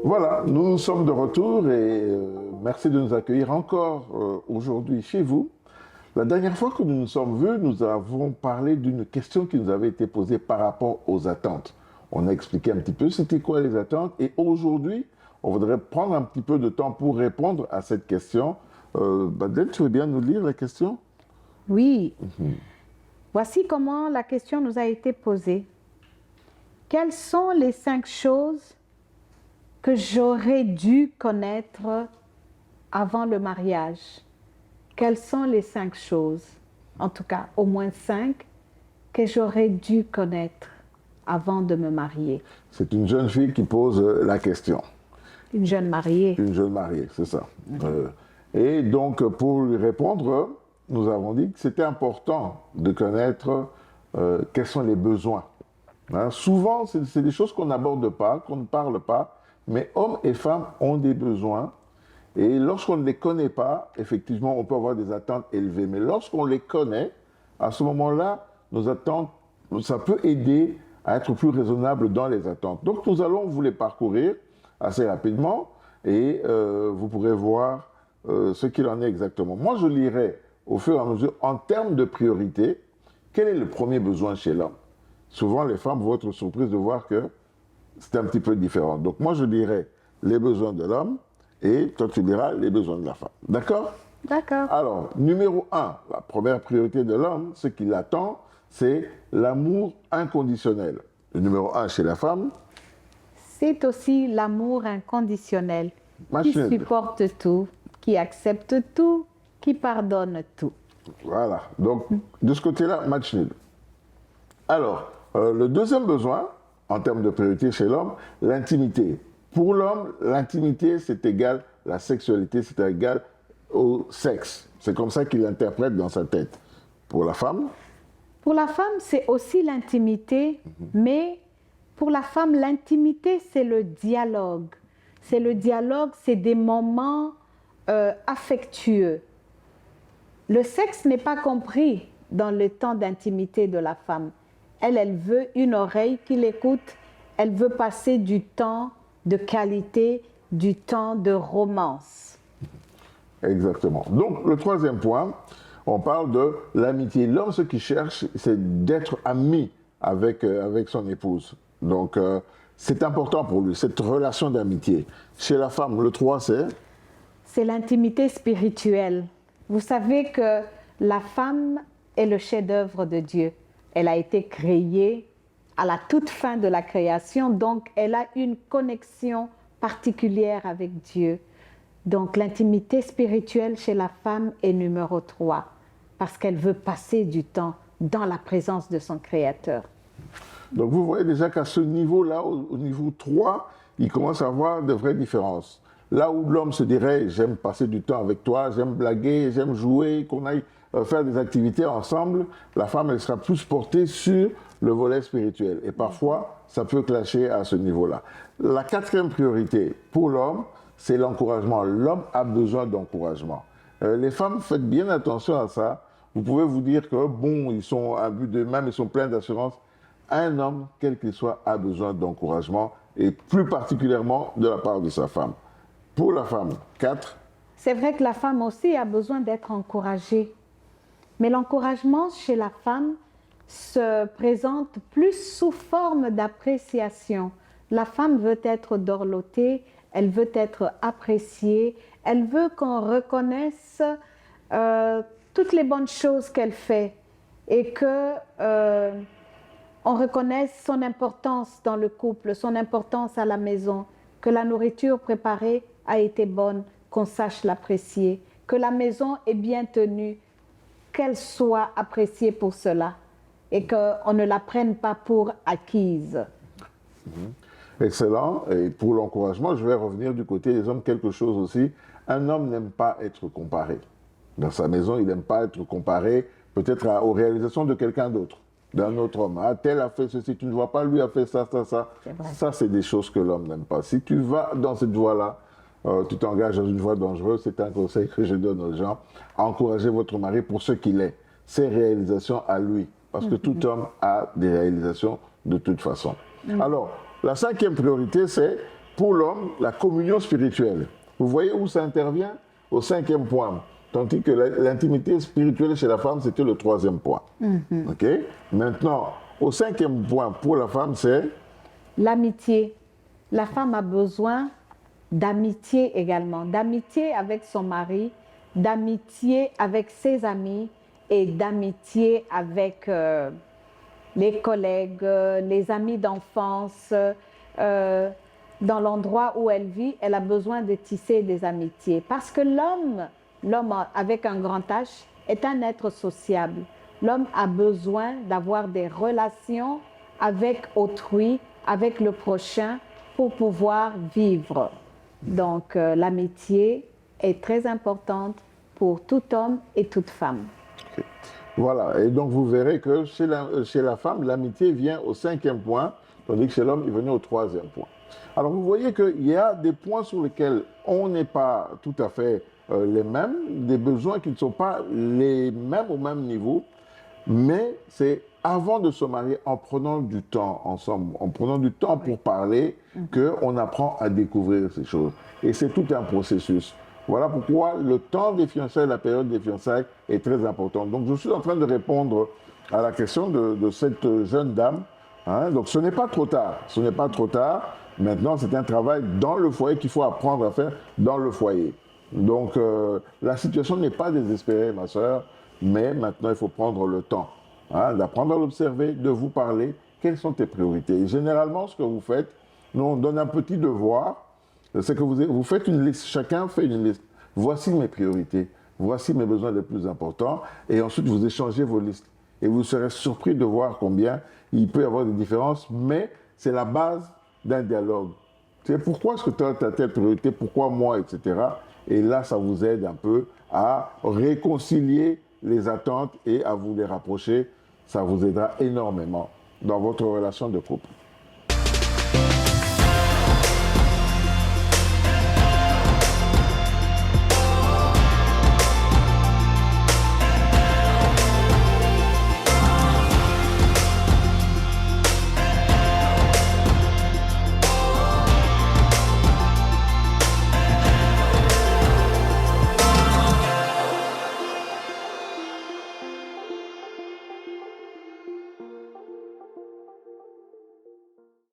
Voilà, nous sommes de retour et merci de nous accueillir encore aujourd'hui chez vous. La dernière fois que nous nous sommes vus, nous avons parlé d'une question qui nous avait été posée par rapport aux attentes. On a expliqué un petit peu c'était quoi les attentes et aujourd'hui, on voudrait prendre un petit peu de temps pour répondre à cette question. Badel, tu veux bien nous lire la question? Oui. Voici comment la question nous a été posée. Quelles sont les 5 choses que j'aurais dû connaître avant le mariage? Quelles sont les 5 choses, en tout cas au moins 5, que j'aurais dû connaître avant de me marier? C'est une jeune fille qui pose la question. Une jeune mariée. Une jeune mariée, c'est ça. Et donc, pour lui répondre, nous avons dit que c'était important de connaître quels sont les besoins. Hein, souvent, c'est des choses qu'on n'aborde pas, qu'on ne parle pas, mais hommes et femmes ont des besoins. Et lorsqu'on ne les connaît pas, effectivement, on peut avoir des attentes élevées. Mais lorsqu'on les connaît, à ce moment-là, nos attentes, ça peut aider à être plus raisonnable dans les attentes. Donc, nous allons vous les parcourir assez rapidement et vous pourrez voir ce qu'il en est exactement. Moi, je lirai au fur et à mesure, en termes de priorité, quel est le premier besoin chez l'homme? Souvent, les femmes vont être surprises de voir que c'est un petit peu différent. Donc, moi, je dirais les besoins de l'homme et toi, tu diras les besoins de la femme. D'accord? D'accord. Alors, numéro 1, la première priorité de l'homme, ce qu'il attend, c'est l'amour inconditionnel. Le numéro 1 chez la femme, c'est aussi l'amour inconditionnel qui supporte tout, qui accepte tout, qui pardonne tout. Voilà. Donc, de ce côté-là, match nul. Alors, le deuxième besoin, en termes de priorité chez l'homme, l'intimité. Pour l'homme, l'intimité, c'est égal, la sexualité, c'est égal au sexe. C'est comme ça qu'il l'interprète dans sa tête. Pour la femme? Pour la femme, c'est aussi l'intimité, mais pour la femme, l'intimité, c'est le dialogue. C'est le dialogue, c'est des moments affectueux. Le sexe n'est pas compris dans le temps d'intimité de la femme. Elle veut une oreille qui l'écoute, elle veut passer du temps de qualité, du temps de romance. Exactement. Donc, le troisième point, on parle de l'amitié. L'homme, ce qu'il cherche, c'est d'être ami avec son épouse. Donc, c'est important pour lui, cette relation d'amitié. Chez la femme, le 3, c'est? C'est l'intimité spirituelle. Vous savez que la femme est le chef-d'œuvre de Dieu. Elle a été créée à la toute fin de la création, donc elle a une connexion particulière avec Dieu. Donc l'intimité spirituelle chez la femme est numéro 3, parce qu'elle veut passer du temps dans la présence de son Créateur. Donc vous voyez déjà qu'à ce niveau-là, au niveau 3, il commence à avoir de vraies différences. Là où l'homme se dirait « j'aime passer du temps avec toi, j'aime blaguer, j'aime jouer, qu'on aille faire des activités ensemble », la femme, elle sera plus portée sur le volet spirituel. Et parfois, ça peut clasher à ce niveau-là. La quatrième priorité pour l'homme, c'est l'encouragement. L'homme a besoin d'encouragement. Les femmes, faites bien attention à ça. Vous pouvez vous dire que, bon, ils sont à but d'eux-mêmes, ils sont pleins d'assurance. Un homme, quel qu'il soit, a besoin d'encouragement, et plus particulièrement de la part de sa femme. Pour la femme, 4. C'est vrai que la femme aussi a besoin d'être encouragée. Mais l'encouragement chez la femme se présente plus sous forme d'appréciation. La femme veut être dorlotée, elle veut être appréciée, elle veut qu'on reconnaisse toutes les bonnes choses qu'elle fait et que on reconnaisse son importance dans le couple, son importance à la maison, que la nourriture préparée a été bonne, qu'on sache l'apprécier, que la maison est bien tenue, qu'elle soit appréciée pour cela et qu'on ne la prenne pas pour acquise. Excellent. Et pour l'encouragement, je vais revenir du côté des hommes quelque chose aussi. Un homme n'aime pas être comparé. Dans sa maison, il n'aime pas être comparé peut-être aux réalisations de quelqu'un d'autre, d'un autre homme. Ah, tel a fait ceci, tu ne vois pas, lui a fait ça, ça, ça. Ça, c'est des choses que l'homme n'aime pas. Si tu vas dans cette voie-là, tu t'engages dans une voie dangereuse, c'est un conseil que je donne aux gens. Encouragez votre mari pour ce qu'il est, ses réalisations à lui. Parce que tout homme a des réalisations de toute façon. Alors, la cinquième priorité, c'est pour l'homme, la communion spirituelle. Vous voyez où ça intervient? Au 5e point. Tandis que l'intimité spirituelle chez la femme, c'était le 3e point. OK? Maintenant, au 5e point, pour la femme, c'est l'amitié. La femme a besoin d'amitié également, d'amitié avec son mari, d'amitié avec ses amis et d'amitié avec les collègues, les amis d'enfance. Dans l'endroit où elle vit, elle a besoin de tisser des amitiés. Parce que l'homme avec un grand H est un être sociable. L'homme a besoin d'avoir des relations avec autrui, avec le prochain, pour pouvoir vivre. Donc, l'amitié est très importante pour tout homme et toute femme. Okay. Voilà, et donc vous verrez que chez la femme, l'amitié vient au 5e point, tandis que chez l'homme, il venait au 3e point. Alors vous voyez qu'il y a des points sur lesquels on n'est pas tout à fait les mêmes, des besoins qui ne sont pas les mêmes au même niveau, mais c'est avant de se marier, en prenant du temps ensemble, en prenant du temps pour parler, qu'on apprend à découvrir ces choses. Et c'est tout un processus. Voilà pourquoi le temps des fiançailles, la période des fiançailles est très importante. Donc je suis en train de répondre à la question de cette jeune dame. Hein. Donc ce n'est pas trop tard. Ce n'est pas trop tard. Maintenant, c'est un travail dans le foyer qu'il faut apprendre à faire dans le foyer. Donc la situation n'est pas désespérée, ma sœur, mais maintenant il faut prendre le temps. Hein, d'apprendre à l'observer, de vous parler, quelles sont tes priorités. Et généralement, ce que vous faites, nous on donne un petit devoir, c'est que vous faites une liste, chacun fait une liste. Voici mes priorités, voici mes besoins les plus importants, et ensuite vous échangez vos listes. Et vous serez surpris de voir combien il peut y avoir des différences, mais c'est la base d'un dialogue. C'est pourquoi est-ce que tu as telle priorité, pourquoi moi, etc. Et là, ça vous aide un peu à réconcilier les attentes et à vous les rapprocher. Ça vous aidera énormément dans votre relation de couple.